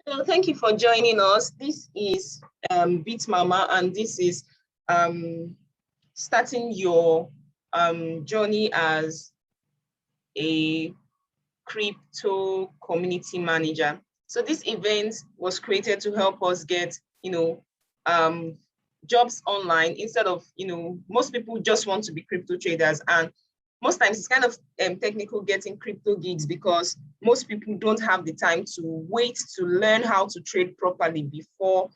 Hello, thank you for joining us. This is Bitmama, and this is starting your journey as a crypto community manager. So this event was created to help us get, jobs online instead of, most people just want to be crypto traders, and most times it's kind of technical getting crypto gigs because most people don't have the time to wait to learn how to trade properly before,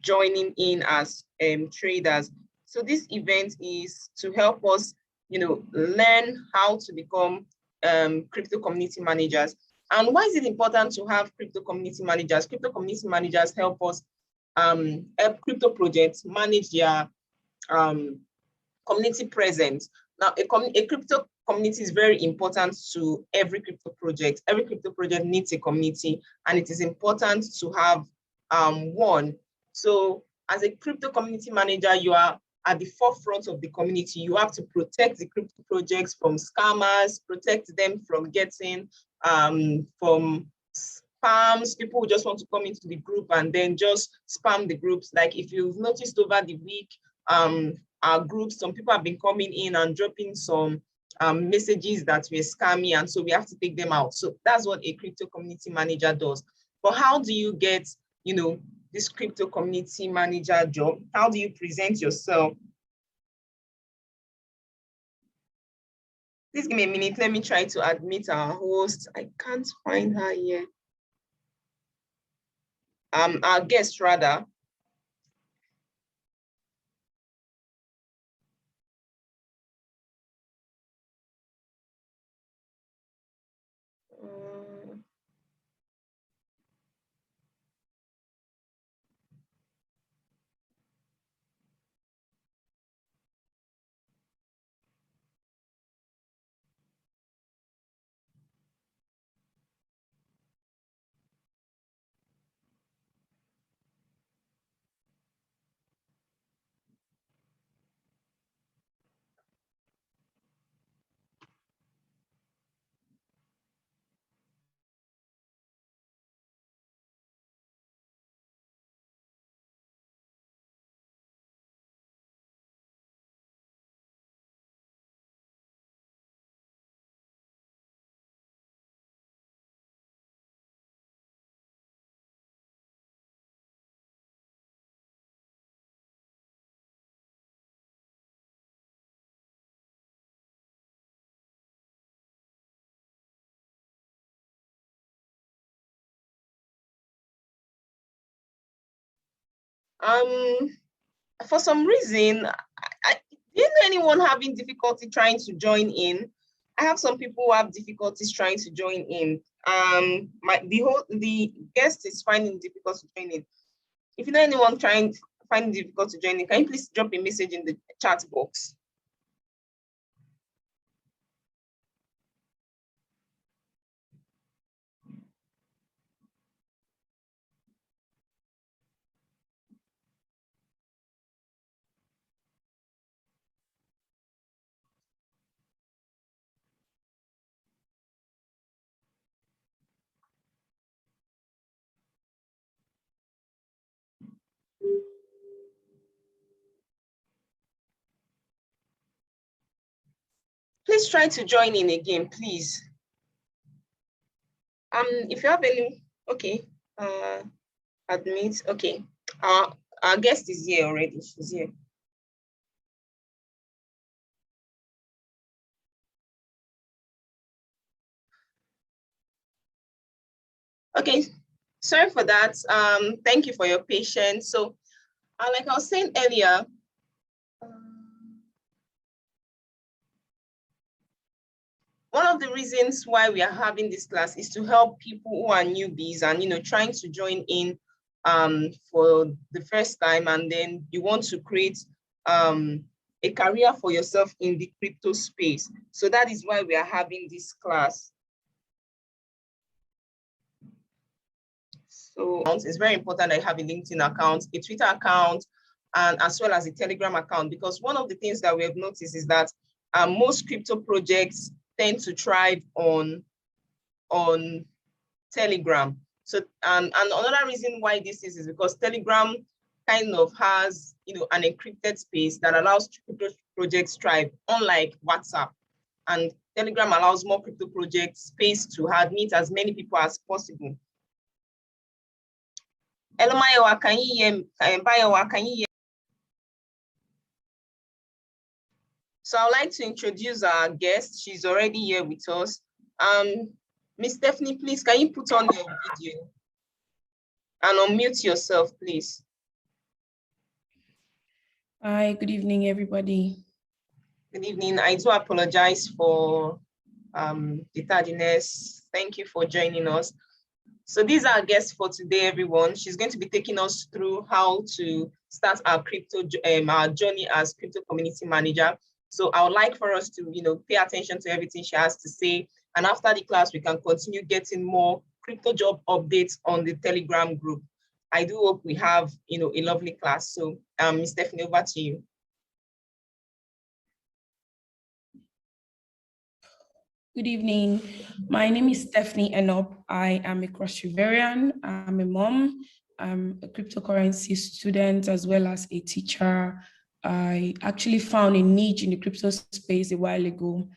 joining in as traders. So this event is to help us, learn how to become crypto community managers. And why is it important to have crypto community managers? Crypto community managers help us help crypto projects manage their community presence. Now, a crypto community is very important to every crypto project. Every crypto project needs a community, and it is important to have one. So as a crypto community manager, you are at the forefront of the community. You have to protect the crypto projects from scammers, protect them from getting from spams. People who just want to come into the group and then just spam the groups. Like if you've noticed over the week, our groups, some people have been coming in and dropping some messages that were scammy, and so we have to take them out. So that's what a crypto community manager does. But how do you get, this crypto community manager job? How do you present yourself? Please give me a minute. Let me try to admit our host. I can't find her here. Our guest rather. For some reason, do you know anyone having difficulty trying to join in? I have some people who have difficulties trying to join in. The guest is finding difficult to join in. If you know anyone finding difficult to join in, can you please drop a message in the chat box? Please try to join in again, please. If you have any, okay, admit, okay. Our guest is here already, she's here. Okay, sorry for that. Thank you for your patience. So, like I was saying earlier, one of the reasons why we are having this class is to help people who are newbies and trying to join in for the first time, and then you want to create a career for yourself in the crypto space. So that is why we are having this class. So it's very important that you have a LinkedIn account, a Twitter account, and as well as a Telegram account, because one of the things that we have noticed is that most crypto projects tend to thrive on Telegram. So, and another reason why this is because Telegram kind of has, an encrypted space that allows crypto projects thrive, unlike WhatsApp. And Telegram allows more crypto projects space to meet as many people as possible. Elomayowa, can you hear me? Can you hear? So I'd like to introduce our guest. She's already here with us. Miss Stephenie, please, can you put on your video and unmute yourself, please? Hi, good evening, everybody. Good evening. I do apologize for the tardiness. Thank you for joining us. So these are our guests for today, everyone. She's going to be taking us through how to start our our journey as crypto community manager. So I would like for us to, pay attention to everything she has to say. And after the class, we can continue getting more crypto job updates on the Telegram group. I do hope we have, a lovely class. So Ms. Stephenie, over to you. Good evening. My name is Stephenie Enop. I am a Cross Riverian. I'm a mom. I'm a cryptocurrency student as well as a teacher. I actually found a niche in the crypto space a while ago.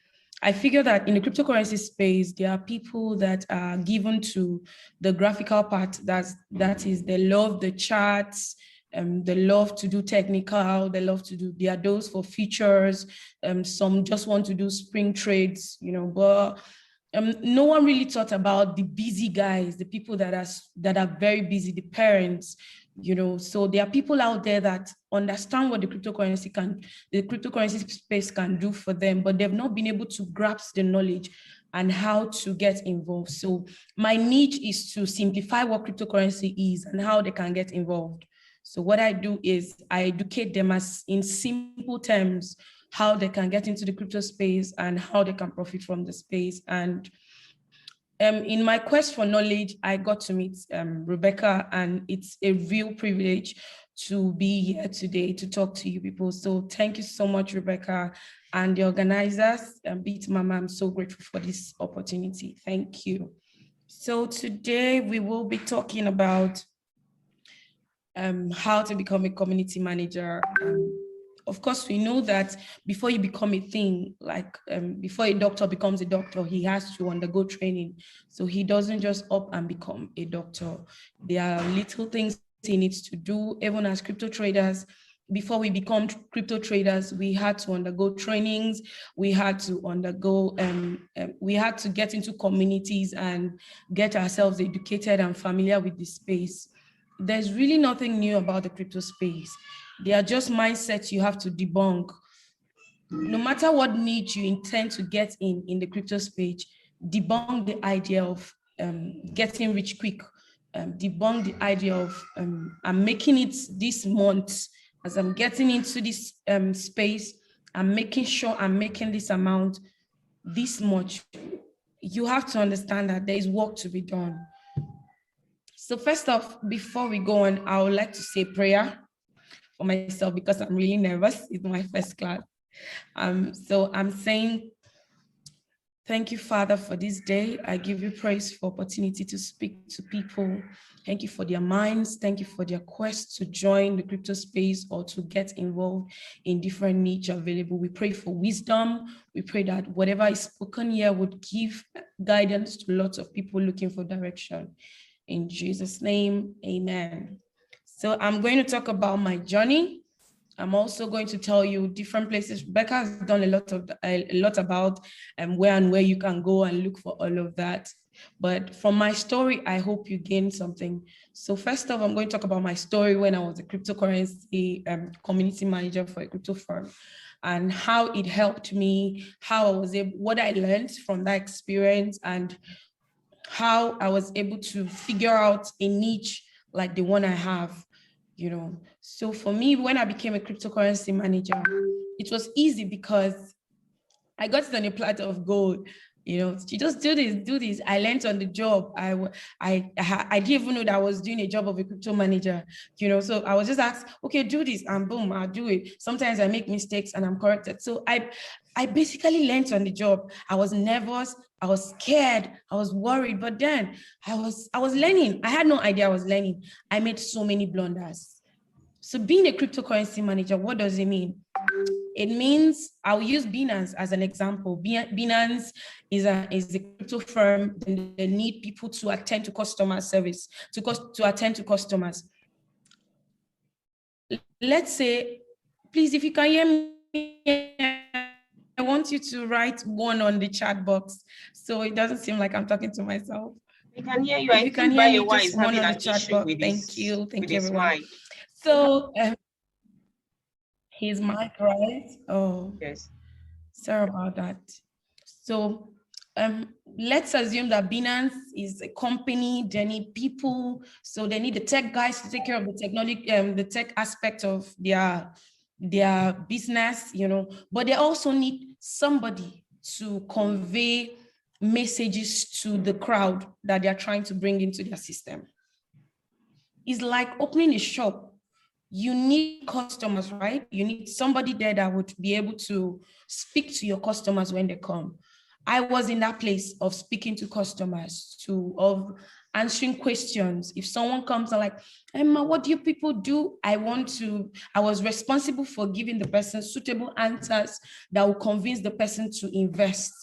I figure that in the cryptocurrency space, there are people that are given to the graphical part, that is, they love the charts, they love to do technical, they love to do, there are those for features, some just want to do spring trades, but no one really thought about the busy guys, the people that are very busy, the parents, so there are people out there that understand what the cryptocurrency space can do for them, but they've not been able to grasp the knowledge and how to get involved. So my niche is to simplify what cryptocurrency is and how they can get involved. So what I do is I educate them in simple terms, how they can get into the crypto space and how they can profit from the space. And in my quest for knowledge, I got to meet Rebecca, and it's a real privilege to be here today to talk to you people. So thank you so much, Rebecca, and the organizers, Bitmama. I'm so grateful for this opportunity. Thank you. So today we will be talking about how to become a community manager. Of course, we know that before you become a thing, like before a doctor becomes a doctor, he has to undergo training. So he doesn't just up and become a doctor. There are little things he needs to do. Even as crypto traders, before we become crypto traders, we had to undergo trainings. We had to undergo, we had to get into communities and get ourselves educated and familiar with the space. There's really nothing new about the crypto space. They are just mindsets you have to debunk. No matter what niche you intend to get in the crypto space, debunk the idea of getting rich quick. Debunk the idea of I'm making it this month. As I'm getting into this space, I'm making sure I'm making this amount this much. You have to understand that there is work to be done. So first off, before we go on, I would like to say prayer for myself because I'm really nervous. It's my first class. So I'm saying, thank you, Father, for this day. I give you praise for opportunity to speak to people. Thank you for their minds. Thank you for their quest to join the crypto space or to get involved in different niche available. We pray for wisdom. We pray that whatever is spoken here would give guidance to lots of people looking for direction. In Jesus' name, amen. So I'm going to talk about my journey. I'm also going to tell you different places. Rebecca has done a lot about where you can go and look for all of that. But from my story, I hope you gain something. So first off, I'm going to talk about my story when I was a cryptocurrency community manager for a crypto firm, and how it helped me, how I was able, what I learned from that experience, and how I was able to figure out a niche like the one I have. So for me, when I became a cryptocurrency manager, it was easy because I got it on a platter of gold. You just do this. I learned on the job. I didn't even know that I was doing a job of a crypto manager, so I was just asked, okay, do this, and boom, I'll do it. Sometimes I make mistakes and I'm corrected. So I basically learned on the job. I was nervous. I was scared, I was worried, but then I was learning. I had no idea I was learning. I made so many blunders. So being a cryptocurrency manager, what does it mean? It means, I'll use Binance as an example. Binance is a crypto firm. They need people to attend to customer service, to attend to customers. Let's say, please, if you can hear me, I want you to write one on the chat box so it doesn't seem like I'm talking to myself. We can hear you. If you can hear me, just one on the chat box. Thank you, everyone. Mic. So his mic, right? Oh, yes. Sorry about that. So let's assume that Binance is a company. They need people, so they need the tech guys to take care of the technology, the tech aspect of their business, you know. But they also need somebody to convey messages to the crowd that they are trying to bring into their system. It's like opening a shop. You need customers, right? You need somebody there that would be able to speak to your customers when they come. I was in that place of speaking to customers, of answering questions. If someone comes and like, Emma, what do you people do? I was responsible for giving the person suitable answers that will convince the person to invest.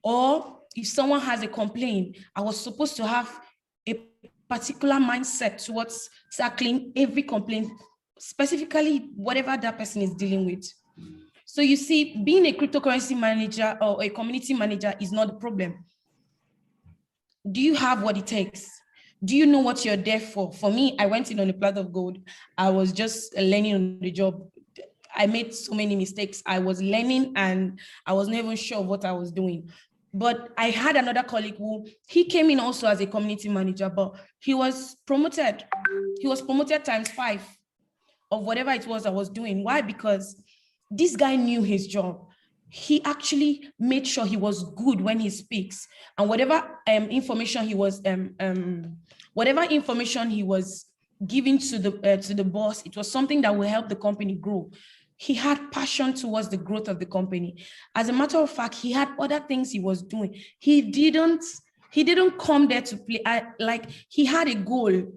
Or if someone has a complaint, I was supposed to have a particular mindset towards tackling every complaint, specifically whatever that person is dealing with. So you see, being a cryptocurrency manager or a community manager is not the problem. Do you have what it takes? Do you know what you're there for? For me, I went in on a plate of gold. I was just learning on the job. I made so many mistakes. I was learning and I was not even sure of what I was doing. But I had another colleague who, he came in also as a community manager, but he was promoted. He was promoted ×5 of whatever it was I was doing. Why? Because this guy knew his job. He actually made sure he was good when he speaks, and whatever information he was giving to the boss, it was something that will help the company grow. He had passion towards the growth of the company. As a matter of fact, he had other things he was doing. He didn't come there to play. Like, he had a goal.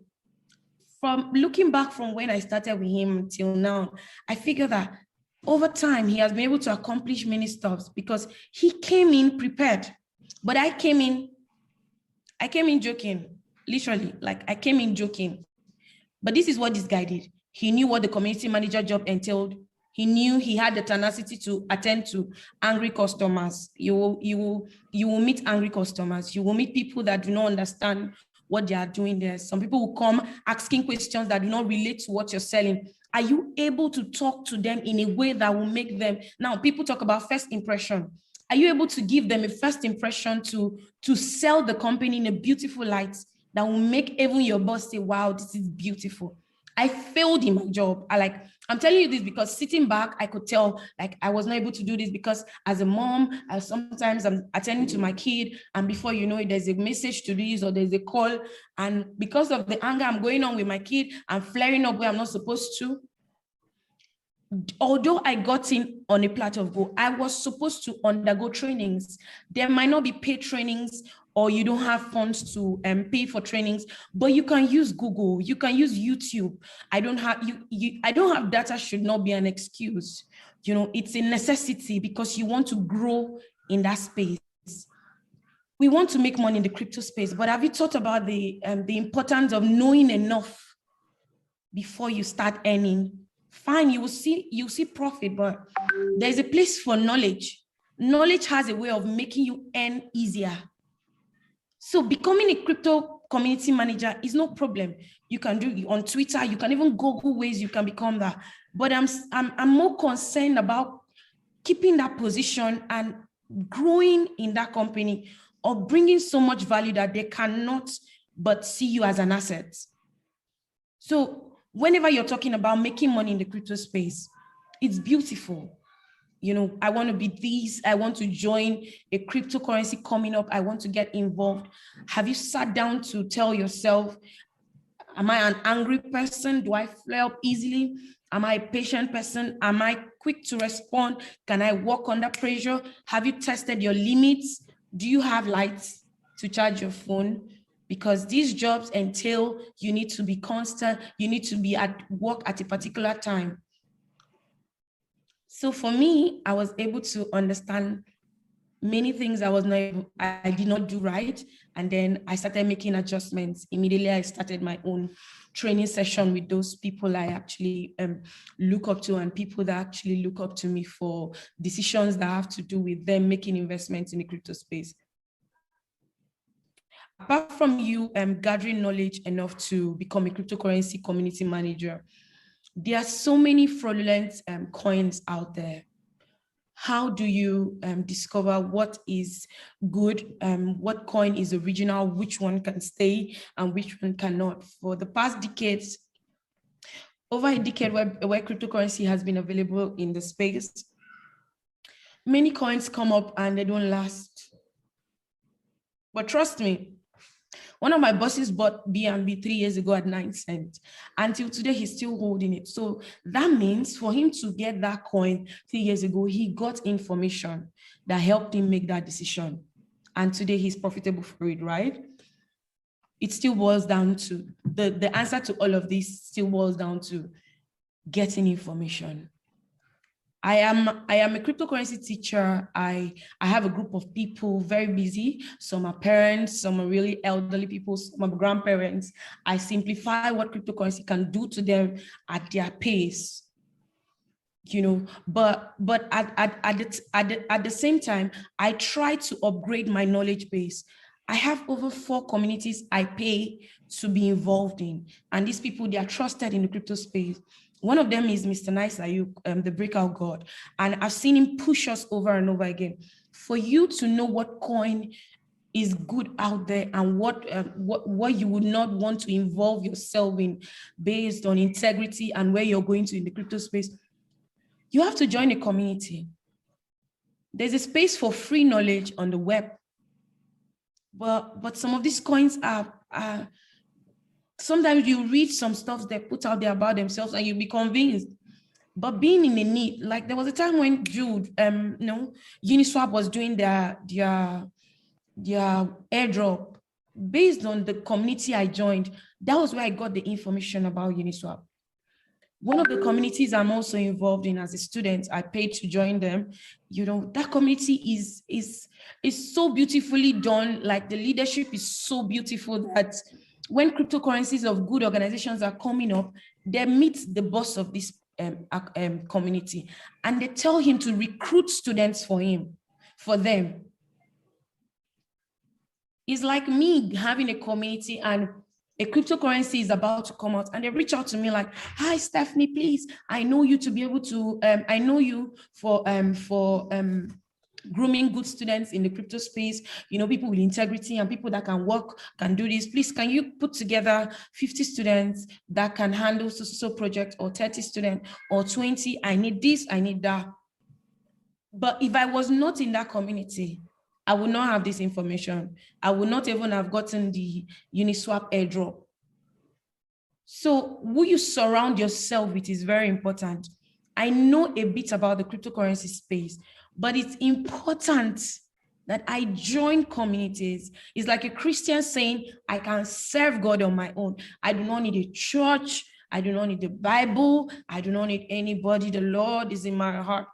From looking back from when I started with him till now, I figure that over time, he has been able to accomplish many stuff because he came in prepared. But I came in joking, literally, like I came in joking. But this is what this guy did. He knew what the community manager job entailed. He knew he had the tenacity to attend to angry customers. You will meet angry customers. You will meet people that do not understand what they are doing there. Some people will come asking questions that do not relate to what you're selling. Are you able to talk to them in a way that will make them, now people talk about first impression. Are you able to give them a first impression to sell the company in a beautiful light that will make even your boss say, wow, this is beautiful? I failed in my job. I'm telling you this because sitting back, I could tell like I was not able to do this because as a mom, sometimes I'm attending to my kid, and before you know it, there's a message to this or there's a call, and because of the anger I'm going on with my kid, I'm flaring up where I'm not supposed to. Although I got in on a plate of gold, I was supposed to undergo trainings. There might not be paid trainings, or you don't have funds to pay for trainings, but you can use Google, you can use YouTube. I don't have data should not be an excuse. You know, it's a necessity because you want to grow in that space. We want to make money in the crypto space, but have you thought about the importance of knowing enough before you start earning? Fine, you will see profit, but there's a place for knowledge. Knowledge has a way of making you earn easier. So becoming a crypto community manager is no problem. You can do it on Twitter. You can even Google ways you can become that. But I'm more concerned about keeping that position and growing in that company, or bringing so much value that they cannot but see you as an asset. So whenever you're talking about making money in the crypto space, it's beautiful. You know, I want to be this, I want to join a cryptocurrency coming up, I want to get involved. Have you sat down to tell yourself, am I an angry person? Do I flare up easily? Am I a patient person? Am I quick to respond? Can I work under pressure? Have you tested your limits? Do you have lights to charge your phone? Because these jobs entail you need to be constant, you need to be at work at a particular time. So for me, I was able to understand many things I did not do right. And then I started making adjustments. Immediately, I started my own training session with those people I actually look up to, and people that actually look up to me for decisions that have to do with them making investments in the crypto space. Apart from you gathering knowledge enough to become a cryptocurrency community manager, there are so many fraudulent coins out there. How do you discover what is good, what coin is original, which one can stay and which one cannot? For the past decades, over a decade where cryptocurrency has been available in the space, many coins come up and they don't last. But trust me, one of my bosses bought BNB 3 years ago at 9 cents. Until today, he's still holding it. So that means for him to get that coin 3 years ago, he got information that helped him make that decision. And today he's profitable for it, right? It still boils down to, the answer to all of this still boils down to getting information. I am a cryptocurrency teacher. I have a group of people very busy. Some are parents, some are really elderly people, some are grandparents. I simplify what cryptocurrency can do to them at their pace, you know. But at the same time, I try to upgrade my knowledge base. I have over 4 communities I pay to be involved in, and these people, they are trusted in the crypto space. One of them is Mr. Nice Ayuk, the breakout god. And I've seen him push us over and over again. For you to know what coin is good out there and what you would not want to involve yourself in based on integrity and where you're going to in the crypto space, you have to join a community. There's a space for free knowledge on the web. But some of these coins are sometimes you read some stuff they put out there about themselves and you'll be convinced. But being in the need, like there was a time when Jude, Uniswap was doing their airdrop based on the community I joined. That was where I got the information about Uniswap. One of the communities I'm also involved in as a student, I paid to join them. You know, that community is so beautifully done. Like the leadership is so beautiful that when cryptocurrencies of good organizations are coming up, they meet the boss of this community and they tell him to recruit students for them. It's like me having a community and a cryptocurrency is about to come out and they reach out to me like, hi, Stephenie, please, I know you to be able to, I know you for grooming good students in the crypto space, you know, people with integrity and people that can work, can do this. Please, can you put together 50 students that can handle so project, or 30 students or 20? I need this, I need that. But if I was not in that community, I would not have this information. I would not even have gotten the Uniswap airdrop. So who you surround yourself with is very important. I know a bit about the cryptocurrency space, but it's important that I join communities. It's like a Christian saying, I can serve God on my own. I do not need a church. I do not need the Bible. I do not need anybody. The Lord is in my heart.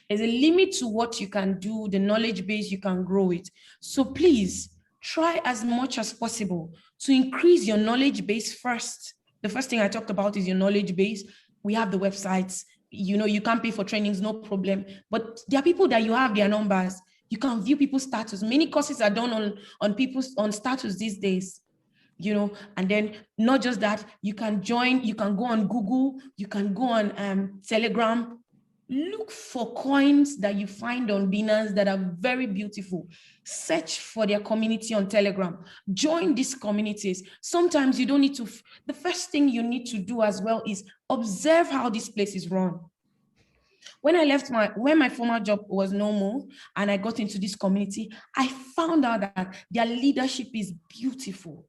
There's a limit to what you can do, the knowledge base you can grow it. So please try as much as possible to increase your knowledge base first. The first thing I talked about is your knowledge base. We have the websites, you know, you can pay for trainings, no problem. But there are people that you have their numbers. You can view people's status. Many courses are done on status these days, you know, and then not just that, you can join, you can go on Google, you can go on Telegram. Look for coins that you find on Binance that are very beautiful. Search for their community on Telegram. Join these communities. Sometimes you don't need to, the first thing you need to do as well is observe how this place is run. When I left when my former job was no more and I got into this community, I found out that their leadership is beautiful.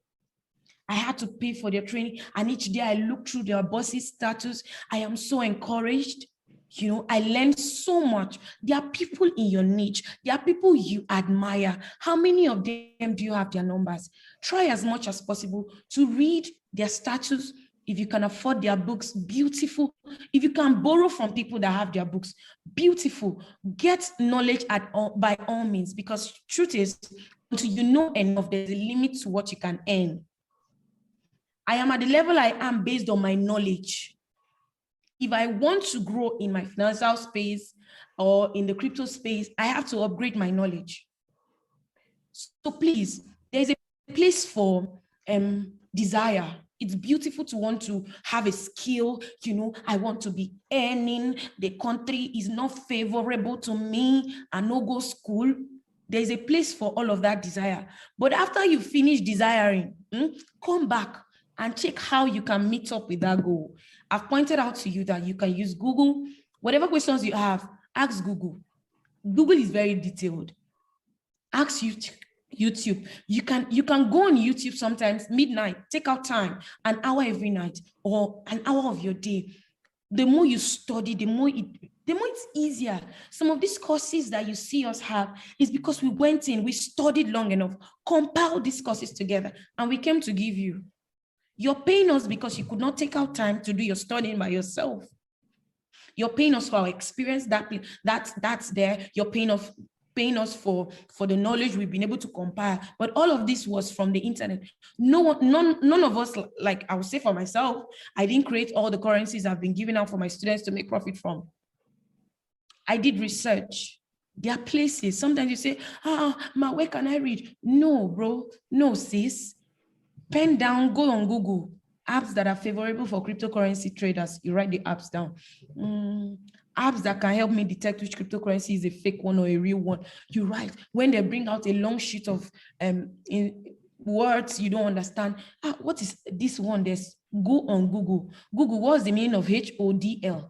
I had to pay for their training, and each day I look through their boss's status. I am so encouraged. You know, I learned so much. There are people in your niche. There are people you admire. How many of them do you have their numbers? Try as much as possible to read their status. If you can afford their books, beautiful. If you can borrow from people that have their books, beautiful. Get knowledge by all means, because truth is, until you know enough, there's a limit to what you can earn. I am at the level I am based on my knowledge. If I want to grow in my financial space or in the crypto space, I have to upgrade my knowledge. So please, there's a place for desire. It's beautiful to want to have a skill. You know, I want to be earning. The country is not favorable to me. I no go school. There's a place for all of that desire. But after you finish desiring, come back and check how you can meet up with that goal. I've pointed out to you that you can use Google. Whatever questions you have, ask Google. Google is very detailed. Ask YouTube. You can go on YouTube sometimes, midnight, take out time, an hour every night or an hour of your day. The more you study, the more it's easier. Some of these courses that you see us have is because we went in, we studied long enough, compiled these courses together, and we came to give you. You're paying us because you could not take out time to do your studying by yourself. You're paying us for our experience, that's there. You're paying us for the knowledge we've been able to compile. But all of this was from the internet. None of us, like I would say for myself, I didn't create all the currencies I've been giving out for my students to make profit from. I did research. There are places. Sometimes you say, where can I read? No, bro. No, sis. Pen down, go on Google, apps that are favorable for cryptocurrency traders. You write the apps down. Apps that can help me detect which cryptocurrency is a fake one or a real one. You write. When they bring out a long sheet of in words you don't understand, what is this one? There's go on Google. Google, what's the meaning of HODL?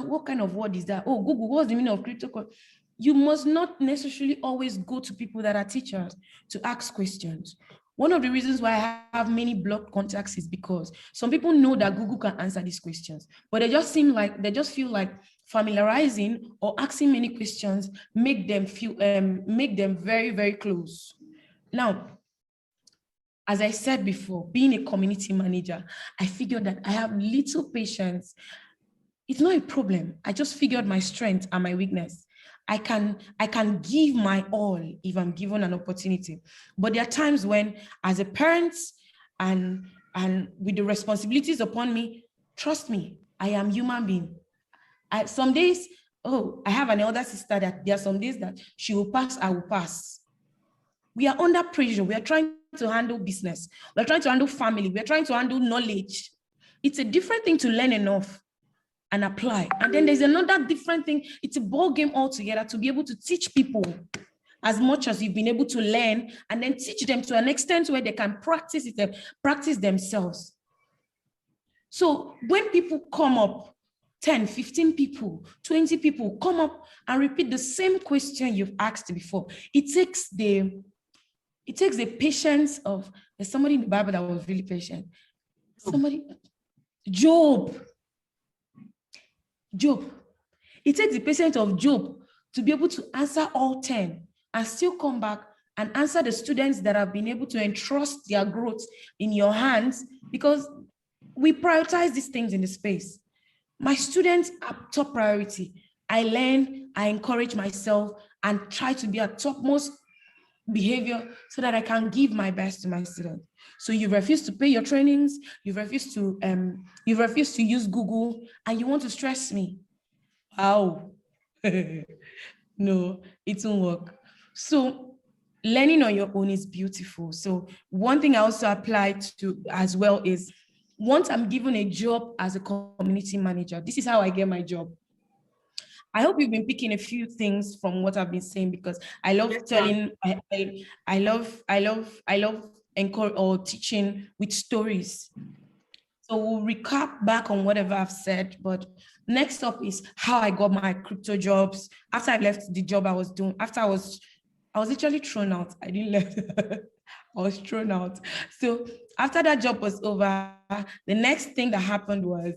What kind of word is that? Oh, Google, what's the meaning of cryptocurrency? You must not necessarily always go to people that are teachers to ask questions. One of the reasons why I have many blocked contacts is because some people know that Google can answer these questions, but they just feel like familiarizing or asking many questions make them very, very close. Now, as I said before, being a community manager, I figured that I have little patience. It's not a problem. I just figured my strength and my weakness. I can give my all if I'm given an opportunity. But there are times when, as a parent and with the responsibilities upon me, trust me, I am human being. Some days, I have an elder sister that there are some days that she will pass, I will pass. We are under pressure. We are trying to handle business. We're trying to handle family. We're trying to handle knowledge. It's a different thing to learn enough and apply. And then there's another different thing. It's a ball game altogether to be able to teach people as much as you've been able to learn, and then teach them to an extent where they can practice themselves. So when people come up, 10, 15 people, 20 people come up and repeat the same question you've asked before, it takes the patience of, there's somebody in the Bible that was really patient. Job. It takes the patience of Job to be able to answer all 10 and still come back and answer the students that have been able to entrust their growth in your hands, because we prioritize these things in the space. My students are top priority. I learn, I encourage myself and try to be at topmost behavior so that I can give my best to my students. So you refuse to pay your trainings, you refuse to use Google, and you want to stress me. How? No, it won't work. So learning on your own is beautiful. So one thing I also applied to as well is, once I'm given a job as a community manager, this is how I get my job. I hope you've been picking a few things from what I've been saying, because I love telling, I love encourage or teaching with stories. So we'll recap back on whatever I've said, but next up is how I got my crypto jobs. After I left the job I was doing, I was literally thrown out. I didn't left. I was thrown out. So after that job was over, the next thing that happened was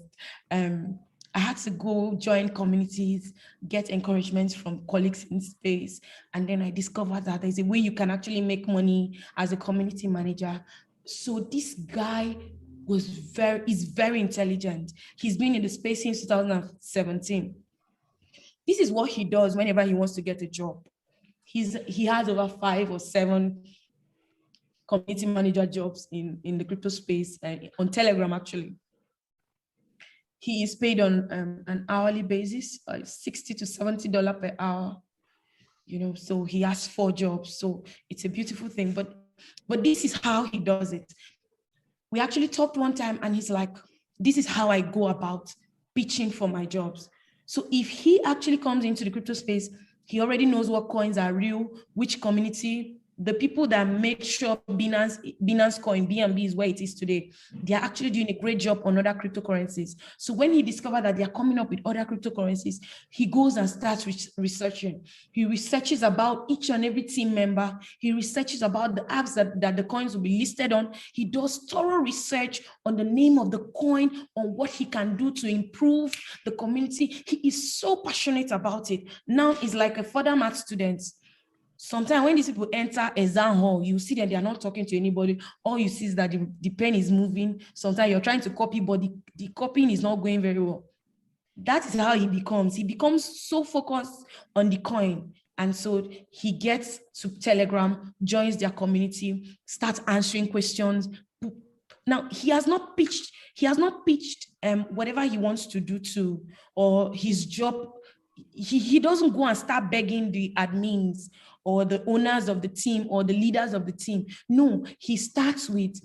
I had to go join communities, get encouragement from colleagues in space. And then I discovered that there's a way you can actually make money as a community manager. So this guy is very intelligent. He's been in the space since 2017. This is what he does whenever he wants to get a job. He has over 5 or 7 community manager jobs in the crypto space, on Telegram actually. He is paid on an hourly basis, $60 to $70 per hour. So he has 4 jobs. So it's a beautiful thing. But this is how he does it. We actually talked one time, and he's like, "This is how I go about pitching for my jobs." So if he actually comes into the crypto space, he already knows what coins are real, which community. The people that make sure Binance Coin, BNB is where it is today, they are actually doing a great job on other cryptocurrencies. So when he discovered that they are coming up with other cryptocurrencies, he goes and starts researching. He researches about each and every team member. He researches about the apps that the coins will be listed on. He does thorough research on the name of the coin, on what he can do to improve the community. He is so passionate about it. Now he's like a further math student. Sometimes when these people enter exam hall, you see that they are not talking to anybody. All you see is that the pen is moving. Sometimes you're trying to copy, but the copying is not going very well. That is how he becomes. He becomes so focused on the coin. And so he gets to Telegram, joins their community, starts answering questions. Now, he has not pitched whatever he wants to do to, or his job. He doesn't go and start begging the admins or the owners of the team or the leaders of the team. No, he starts with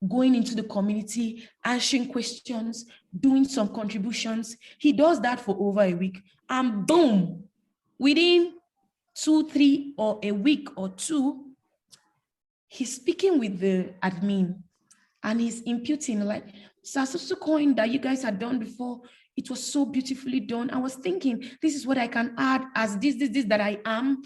going into the community, answering questions, doing some contributions. He does that for over a week, and boom, within 2, 3, or a week or 2, he's speaking with the admin and he's imputing, like, "So coin that you guys had done before, it was so beautifully done. I was thinking, this is what I can add as this that I am.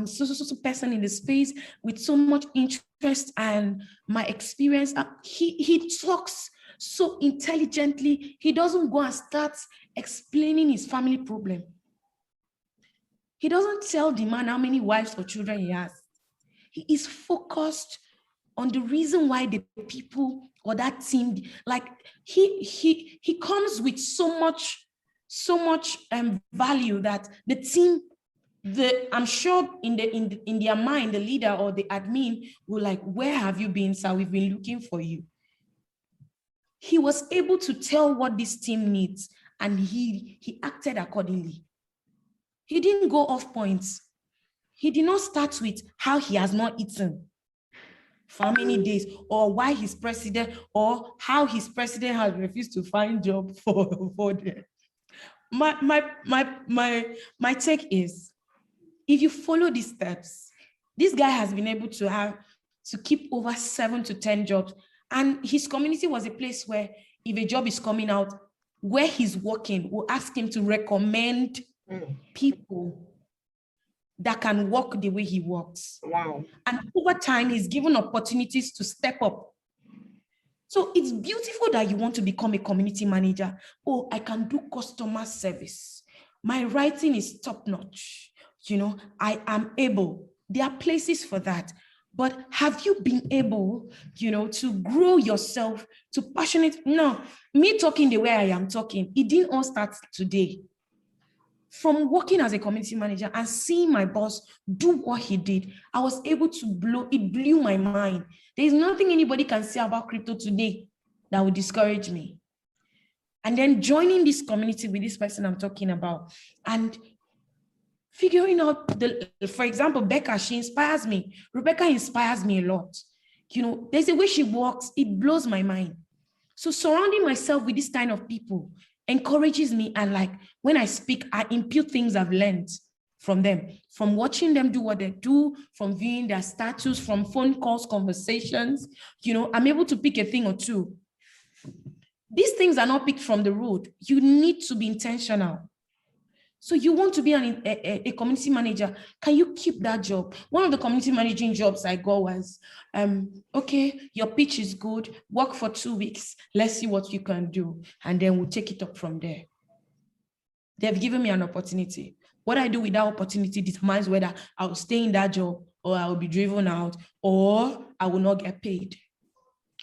So person in the space with so much interest and my experience." He talks so intelligently. He doesn't go and start explaining his family problem. He doesn't tell the man how many wives or children he has. He is focused on the reason why the people or that team, like he comes with so much value that the team, I'm sure in their mind, the leader or the admin will like, "Where have you been, sir? We've been looking for you." He was able to tell what this team needs, and he acted accordingly. He didn't go off points. He did not start with how he has not eaten for how many days, or why his president, or how his president has refused to find job for them. My take is, if you follow these steps, this guy has been able to keep over 7 to 10 jobs. And his community was a place where if a job is coming out, where he's working, we'll ask him to recommend people that can work the way he works. Wow. And over time, he's given opportunities to step up. So it's beautiful that you want to become a community manager. "Oh, I can do customer service. My writing is top notch. I am able." There are places for that. But have you been able, to grow yourself to passionate? No, me talking the way I am talking, it didn't all start today. From working as a community manager and seeing my boss do what he did, I was able to it blew my mind. There is nothing anybody can say about crypto today that would discourage me. And then joining this community with this person I'm talking about and figuring out, for example, Becca, she inspires me. Rebecca inspires me a lot. There's a way she walks, it blows my mind. So surrounding myself with this kind of people encourages me, and like when I speak, I impute things I've learned from them, from watching them do what they do, from viewing their status, from phone calls, conversations. I'm able to pick a thing or two. These things are not picked from the road. You need to be intentional. So you want to be a community manager. Can you keep that job? One of the community managing jobs I got was, okay, your pitch is good. Work for 2 weeks. Let's see what you can do. And then we'll take it up from there. They've given me an opportunity. What I do with that opportunity determines whether I will stay in that job or I will be driven out or I will not get paid.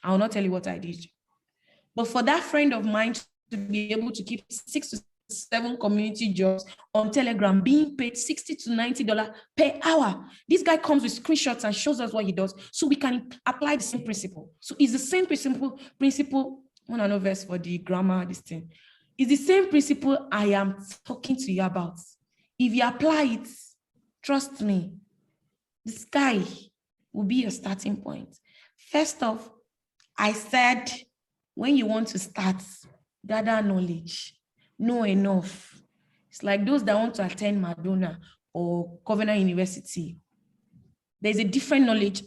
I will not tell you what I did. But for that friend of mine to be able to keep 6 to 7 community jobs on Telegram, being paid $60 to $90 per hour. This guy comes with screenshots and shows us what he does, so we can apply the same principle. So it's the same principle. I want to know verse for the grammar, this thing. It's the same principle I am talking to you about. If you apply it, trust me, the sky will be your starting point. First off, I said, when you want to start, gather knowledge, know enough. It's like those that want to attend Madonna or Covenant University. There's a different knowledge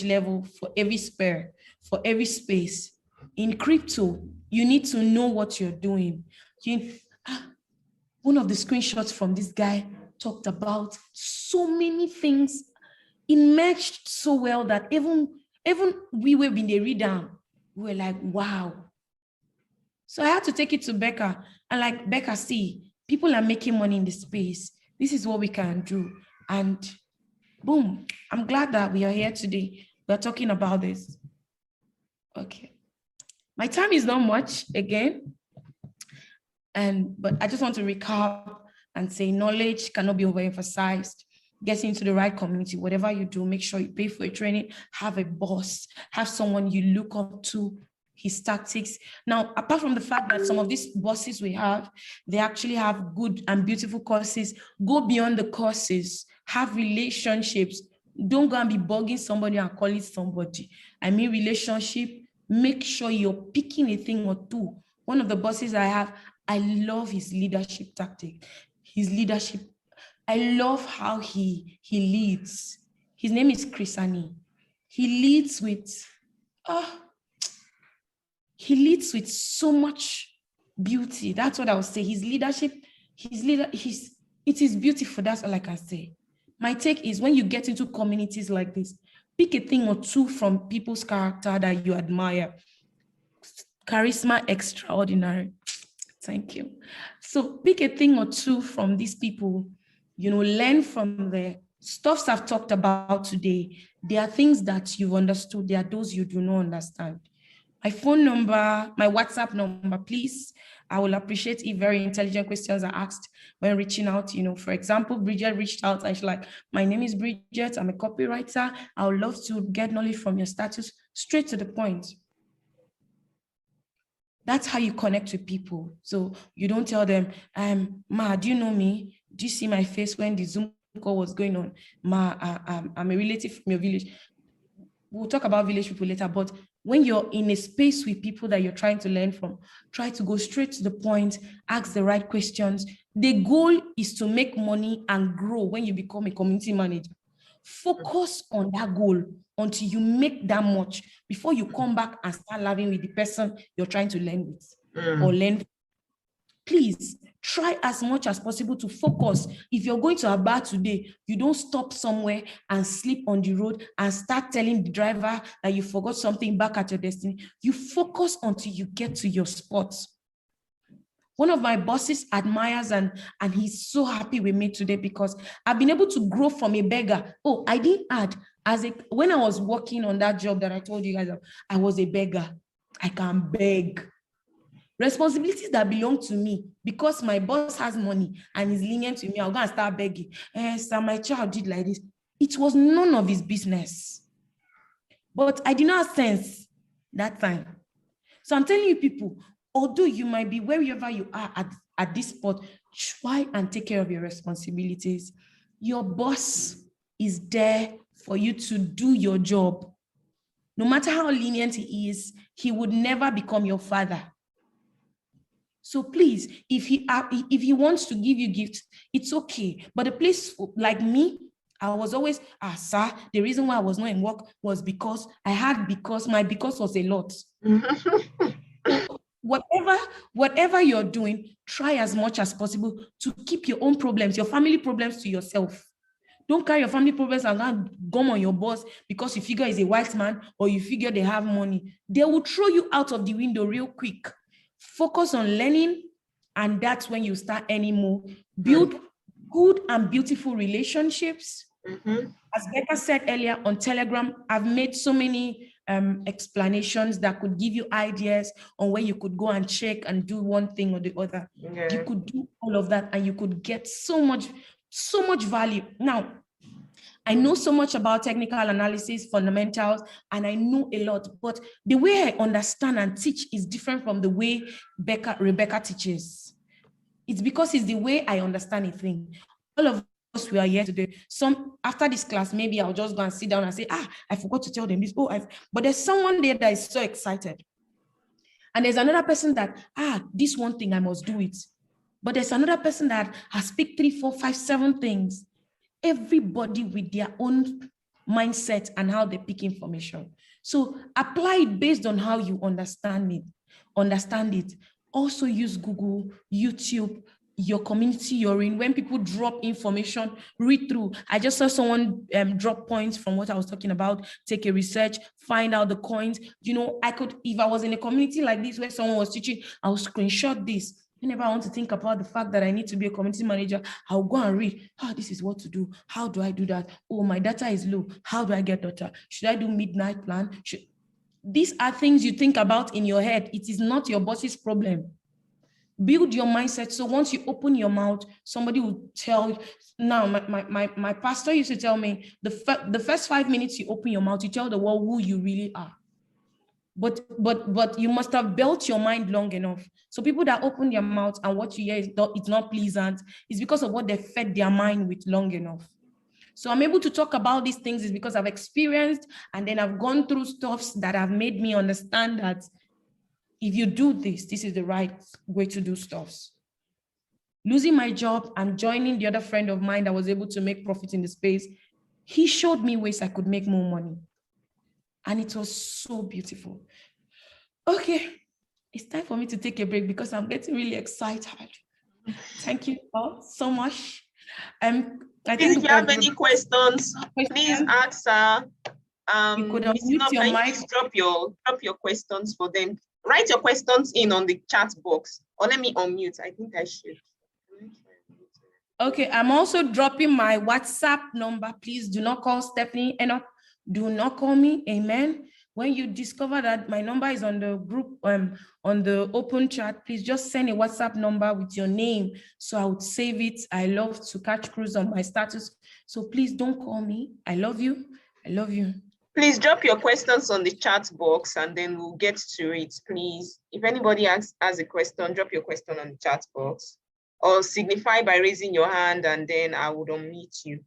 level for every sphere, for every space. In crypto, you need to know what you're doing. One of the screenshots from this guy talked about so many things. It matched so well that even we were in the read down, we were like, wow. So I had to take it to Becca and like, Becca, see, people are making money in the space. This is what we can do. And boom, I'm glad that we are here today. We're talking about this. Okay. My time is not much again. But I just want to recap and say knowledge cannot be overemphasized. Get into the right community. Whatever you do, make sure you pay for a training, have a boss, have someone you look up to, his tactics. Now, apart from the fact that some of these bosses we have, they actually have good and beautiful courses, go beyond the courses, have relationships. Don't go and be bugging somebody and calling somebody. I mean, relationship, make sure you're picking a thing or two. One of the bosses I have, I love his leadership tactic. His leadership, I love how he leads. His name is Chrisani. He leads with so much beauty. That's what I would say. His leadership, it is beautiful. That's all I can say. My take is when you get into communities like this, pick a thing or two from people's character that you admire. Charisma extraordinary. Thank you. So pick a thing or two from these people, learn from the stuffs I've talked about today. There are things that you've understood. There are those you do not understand. My phone number, my WhatsApp number, please. I will appreciate if very intelligent questions are asked when reaching out. For example, Bridget reached out and she's like, my name is Bridget. I'm a copywriter. I would love to get knowledge from your status, straight to the point. That's how you connect with people. So you don't tell them, Ma, do you know me? Do you see my face when the Zoom call was going on? Ma, I'm a relative from your village. We'll talk about village people later, but when you're in a space with people that you're trying to learn from, try to go straight to the point, ask the right questions. The goal is to make money and grow when you become a community manager. Focus on that goal until you make that much before you come back and start laughing with the person you're trying to learn with or learn. Please try as much as possible to focus. If you're going to a bar today, you don't stop somewhere and sleep on the road and start telling the driver that you forgot something back at your destination. You focus until you get to your spot. One of my bosses admires and he's so happy with me today because I've been able to grow from a beggar. Oh, I didn't add, when I was working on that job that I told you guys, I was a beggar. I can beg. Responsibilities that belong to me, because my boss has money and is lenient to me, I'll go and start begging. Sir, my child did like this. It was none of his business. But I did not have sense that time. So I'm telling you people, although you might be wherever you are at this spot, try and take care of your responsibilities. Your boss is there for you to do your job. No matter how lenient he is, he would never become your father. So please, if he wants to give you gifts, it's okay. But a place like me, I was always, sir, the reason why I was not in work was because my because was a lot. So whatever you're doing, try as much as possible to keep your own problems, your family problems to yourself. Don't carry your family problems and gum on your boss because you figure he's a white man or you figure they have money. They will throw you out of the window real quick. Focus on learning, And that's when you start earning more. Build good and beautiful relationships. As Becca said earlier on Telegram, I've made so many explanations that could give you ideas on where you could go and check and do one thing or the other. You could do all of that and you could get so much value. Now, I know so much about technical analysis, fundamentals, and I know a lot, but the way I understand and teach is different from the way Rebecca teaches. It's because it's the way I understand a thing. All of us, we are here today. Some, after this class, maybe I'll just go and sit down and say, I forgot to tell them this. But there's someone there that is so excited. And there's another person that, this one thing, I must do it. But there's another person that has picked 3, 4, 5, 7 things. Everybody with their own mindset and how they pick information. So apply it based on how you understand it. Also use Google, YouTube, your community you're in. When people drop information, read through. I just saw someone drop points from what I was talking about, take a research, find out the coins. You know, I could, if I was in a community like this where someone was teaching, I'll screenshot this. Whenever I want to think about the fact that I need to be a community manager, I'll go and read, this is what to do. How do I do that? Oh, my data is low. How do I get data? Should I do midnight plan? These are things you think about in your head. It is not your boss's problem. Build your mindset. So once you open your mouth, somebody will tell you. Now, my pastor used to tell me, the first 5 minutes you open your mouth, you tell the world who you really are. But you must have built your mind long enough. So people that open their mouth and what you hear it's not pleasant, is because of what they fed their mind with long enough. So I'm able to talk about these things is because I've experienced, and then I've gone through stuffs that have made me understand that if you do this is the right way to do stuffs. Losing my job and joining the other friend of mine that was able to make profit in the space, he showed me ways I could make more money. And it was so beautiful. Okay, it's time for me to take a break because I'm getting really excited. Thank you all so much. I think if you have any questions, please ask her. You could unmute your mic. Please drop your questions for them. Write your questions in on the chat box, or let me unmute. I think I should. Okay, I'm also dropping my WhatsApp number. Please do not call Stephenie. Do not call me. Amen. When you discover that my number is on the group, on the open chat, please just send a WhatsApp number with your name so I would save it. I love to catch cruise on my status. So please don't call me. I love you. I love you. Please drop your questions on the chat box and then we'll get to it, please. If anybody has a question, drop your question on the chat box or signify by raising your hand and then I would unmute you.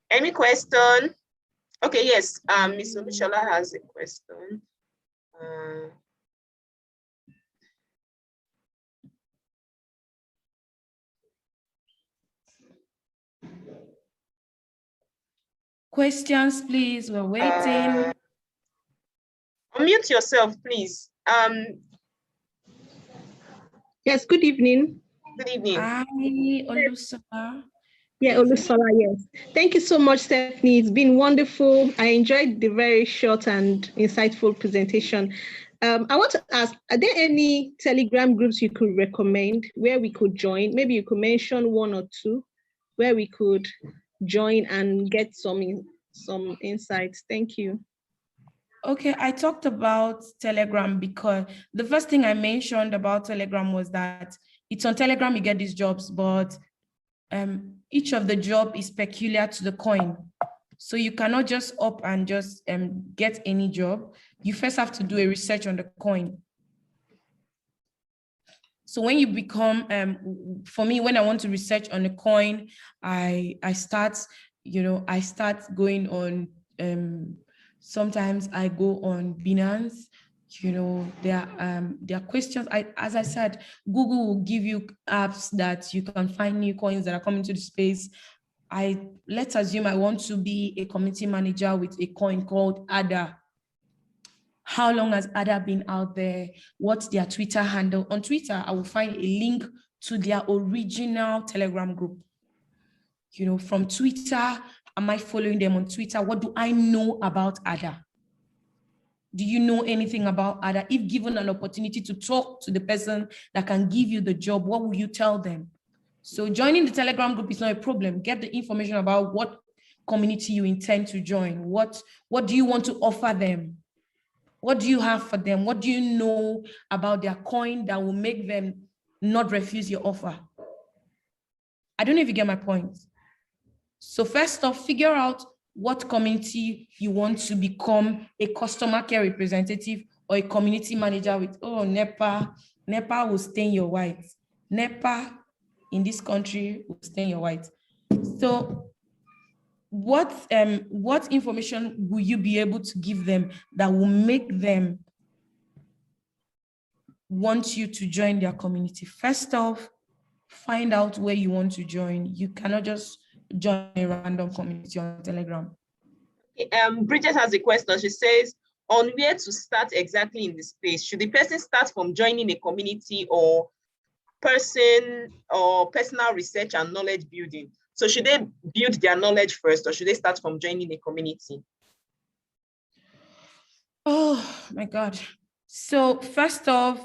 Any question? Okay, yes, Ms. Omishola has a question. Questions, please, we're waiting. Unmute yourself, please. Yes, good evening. Good evening. Hi, Olusola. Yeah, Olusola, yes. Thank you so much, Stephenie. It's been wonderful. I enjoyed the very short and insightful presentation. I want to ask, are there any Telegram groups you could recommend where we could join? Maybe you could mention 1 or 2 where we could join and get some insights. Thank you. Okay, I talked about Telegram because the first thing I mentioned about Telegram was that it's on Telegram you get these jobs, but each of the job is peculiar to the coin. So you cannot just up and just get any job. You first have to do a research on the coin. So when you become, for me, when I want to research on a coin, I start going on, sometimes I go on Binance. There are questions. As I said, Google will give you apps that you can find new coins that are coming to the space. Let's assume I want to be a community manager with a coin called ADA. How long has Ada been out there? What's their Twitter handle? On Twitter, I will find a link to their original Telegram group. You know, from Twitter, am I following them on Twitter? What do I know about Ada? Do you know anything about Ada? If given an opportunity to talk to the person that can give you the job, what will you tell them? So joining the Telegram group is not a problem. Get the information about what community you intend to join. What do you want to offer them? What do you have for them? What do you know about their coin that will make them not refuse your offer? I don't know if you get my point. So first off, figure out what community you want to become a customer care representative or a community manager with. Oh, NEPA will stain your white. NEPA in this country will stain your white. So what information will you be able to give them that will make them want you to join their community? First off, find out where you want to join. You cannot just join a random community on Telegram. Bridget has a question. She says, on where to start exactly in the space? Should the person start from joining a community or personal research and knowledge building? So should they build their knowledge first, or should they start from joining a community? Oh my God. So first off,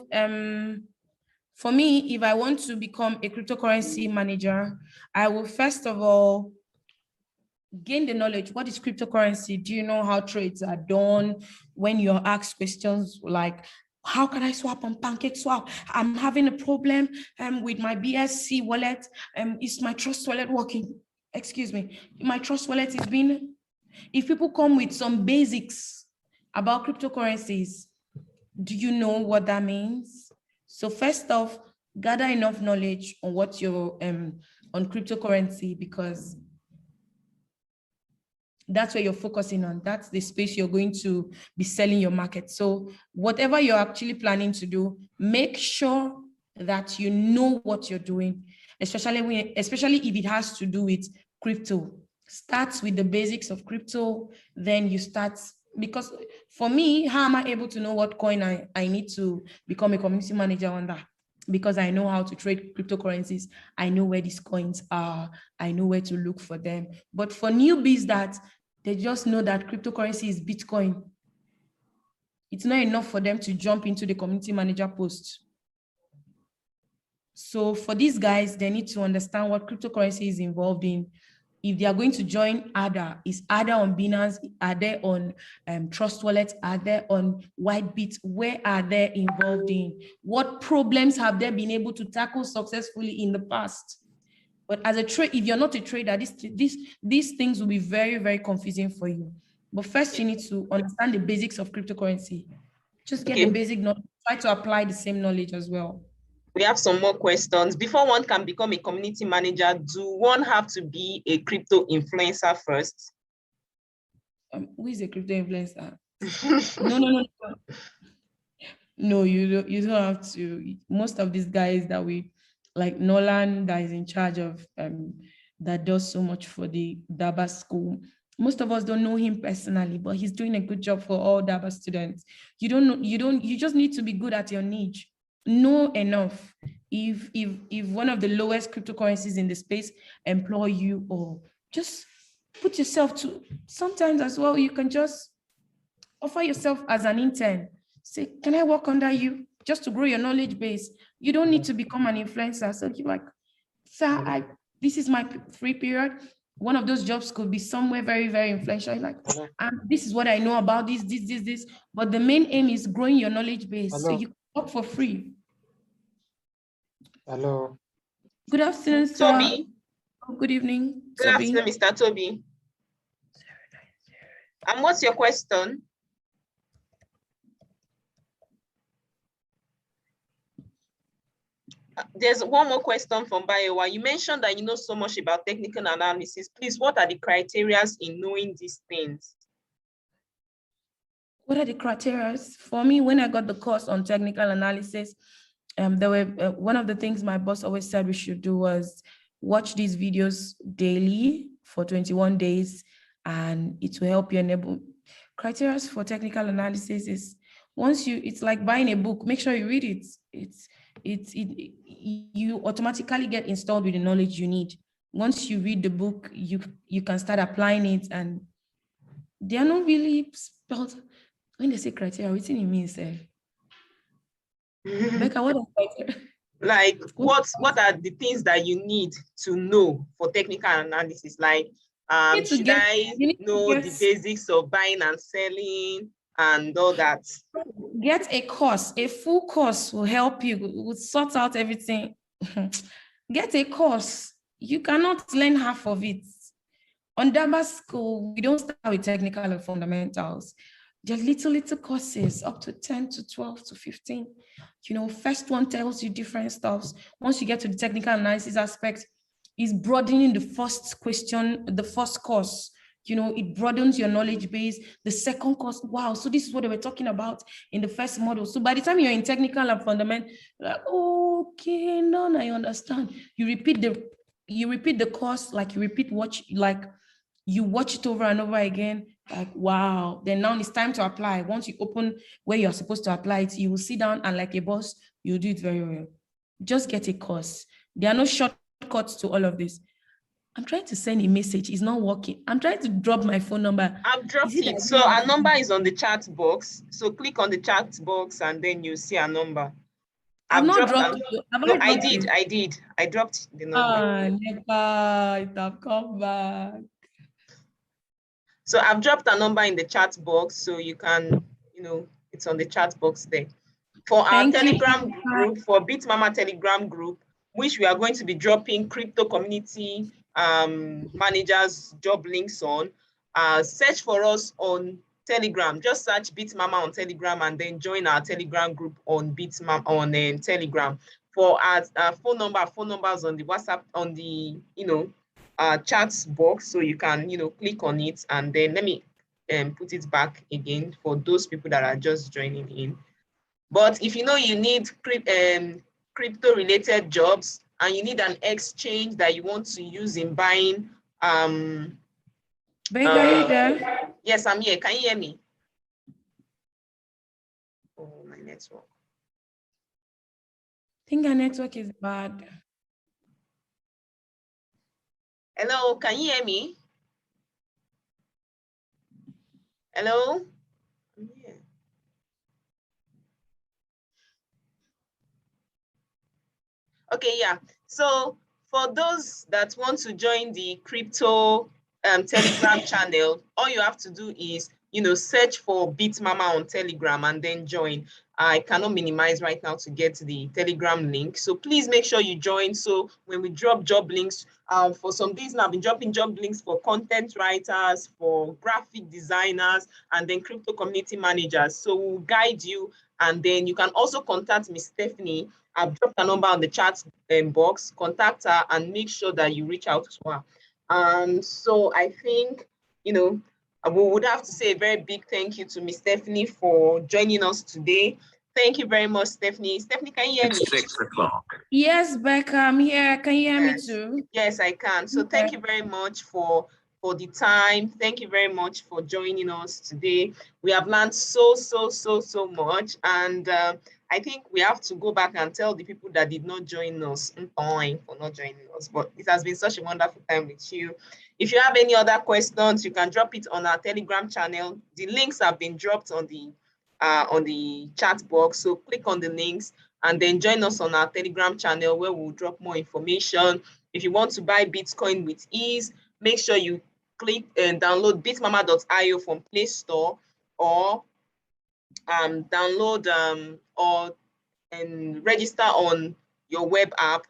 for me, if I want to become a cryptocurrency manager, I will first of all gain the knowledge. What is cryptocurrency? Do you know how trades are done? When you're asked questions like, how can I swap on PancakeSwap? I'm having a problem with my BSC wallet. Is my Trust wallet working? Excuse me. My Trust wallet is being. If people come with some basics about cryptocurrencies, do you know what that means? So first off, gather enough knowledge on what you're on cryptocurrency, because that's where you're focusing on. That's the space you're going to be selling your market. So whatever you're actually planning to do, make sure that you know what you're doing, especially if it has to do with crypto. Start with the basics of crypto, then you start, because for me, how am I able to know what coin I need to become a community manager on that? Because I know how to trade cryptocurrencies. I know where these coins are. I know where to look for them. But for newbies that they just know that cryptocurrency is Bitcoin, it's not enough for them to jump into the community manager post. So for these guys, they need to understand what cryptocurrency is involved in. If they are going to join ADA, is ADA on Binance? Are they on Trust Wallet? Are they on Whitebit? Where are they involved in? What problems have they been able to tackle successfully in the past? But as a trader, if you're not a trader, these things will be very, very confusing for you. But first, you need to understand the basics of cryptocurrency. Just get the basic knowledge, try to apply the same knowledge as well. We have some more questions. Before one can become a community manager, do one have to be a crypto influencer first? Who is a crypto influencer? No. No, you don't have to. Most of these guys that like Nolan, that is in charge of that does so much for the DABA school. Most of us don't know him personally, but he's doing a good job for all DABA students. You just need to be good at your niche. Know enough. If one of the lowest cryptocurrencies in the space employ you, or just put yourself to, sometimes as well, you can just offer yourself as an intern. Say, can I work under you? Just to grow your knowledge base. You don't need to become an influencer. So you're like, sir, this is my free period. One of those jobs could be somewhere very, very influential. Like, this is what I know about this. But the main aim is growing your knowledge base. Hello. So you work for free. Hello. Good afternoon, sir. Toby. Oh, good evening. Good afternoon, Mr. Toby. And what's your question? There's one more question from Bayewa. You mentioned that you know so much about technical analysis. Please, what are the criteria in knowing these things? What are the criteria? For me, when I got the course on technical analysis, there were one of the things my boss always said we should do was watch these videos daily for 21 days, and it will help you enable. Criteria for technical analysis is Once it's like buying a book, make sure you read it. You automatically get installed with the knowledge you need. Once you read the book, you can start applying it, and they are not really spelled. When they say criteria, what it means, Becca, what is criteria? Like, what are the things that you need to know for technical analysis? Like, should I know the basics of buying and selling and all that? Get a course. A full course will help you, will sort out everything. Get a course. You cannot learn half of it. On Daba School, we don't start with technical and fundamentals. Just little courses, up to 10 to 12 to 15. You know, first one tells you different stuffs. Once you get to the technical analysis aspect, is broadening the first question, the first course. You know, it broadens your knowledge base. The second course, wow, so this is what they were talking about in the first model. So by the time you're in technical and fundamental, like, okay, now I understand. You repeat the course, like you repeat you watch it over and over again, like, wow. Then now it's time to apply. Once you open where you're supposed to apply it, you will sit down and like a boss, you'll do it very well. Just get a course. There are no shortcuts to all of this. I'm trying to send a message. It's not working. I'm trying to drop my phone number. I've dropped it. So our number is on the chat box. So click on the chat box and then you see our number. I've not dropped it. No, I did. I dropped the number. Never. It have come back. So I've dropped a number in the chat box, so you can, it's on the chat box there. For our Telegram group, for Bitmama Telegram group, which we are going to be dropping crypto community managers job links on, search for us on Telegram. Just search Bitmama on Telegram and then join our Telegram group on Bitmama on Telegram. For our phone numbers on the WhatsApp, on the chat box, so you can click on it, and then let me put it back again for those people that are just joining in. But if you need crypto related jobs and you need an exchange that you want to use in buying, yes, I'm here. Can you hear me? Oh, my network. I think our network is bad. Hello, can you hear me? Hello? Yeah. Okay, yeah. So for those that want to join the crypto Telegram channel, all you have to do is, search for Bitmama on Telegram and then join. I cannot minimize right now to get the Telegram link. So please make sure you join. So when we drop job links, for some days now, I've been dropping job links for content writers, for graphic designers, and then crypto community managers. So we'll guide you. And then you can also contact Miss Stephenie. I've dropped a number on the chat box. Contact her and make sure that you reach out to her. So I think, we would have to say a very big thank you to Miss Stephenie for joining us today. Thank you very much, Stephenie. Stephenie, can you hear me? It's 6 o'clock. Yes, Becca, I'm here. Can you hear me too? Yes, I can. So thank you very much for the time. Thank you very much for joining us today. We have learned so much. And I think we have to go back and tell the people that did not join us for not joining us. But it has been such a wonderful time with you. If you have any other questions, you can drop it on our Telegram channel. The links have been dropped on the chat box. So click on the links and then join us on our Telegram channel where we'll drop more information. If you want to buy Bitcoin with ease, make sure you click and download bitmama.io from Play Store, or download and register on your web app,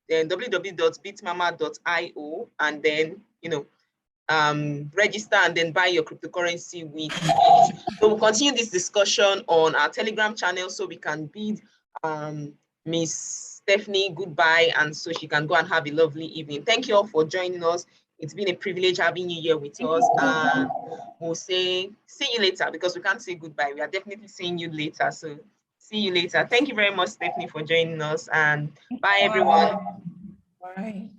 then www.bitmama.io, and then register and then buy your cryptocurrency with ease. So we'll continue this discussion on our Telegram channel so we can bid Miss Stephenie goodbye, and so she can go and have a lovely evening. Thank you all for joining us. It's been a privilege having you here with us, and we'll see you later, because we can't say goodbye. We are definitely seeing you later. So see you later. Thank you very much, Stephenie, for joining us, and bye everyone. Bye.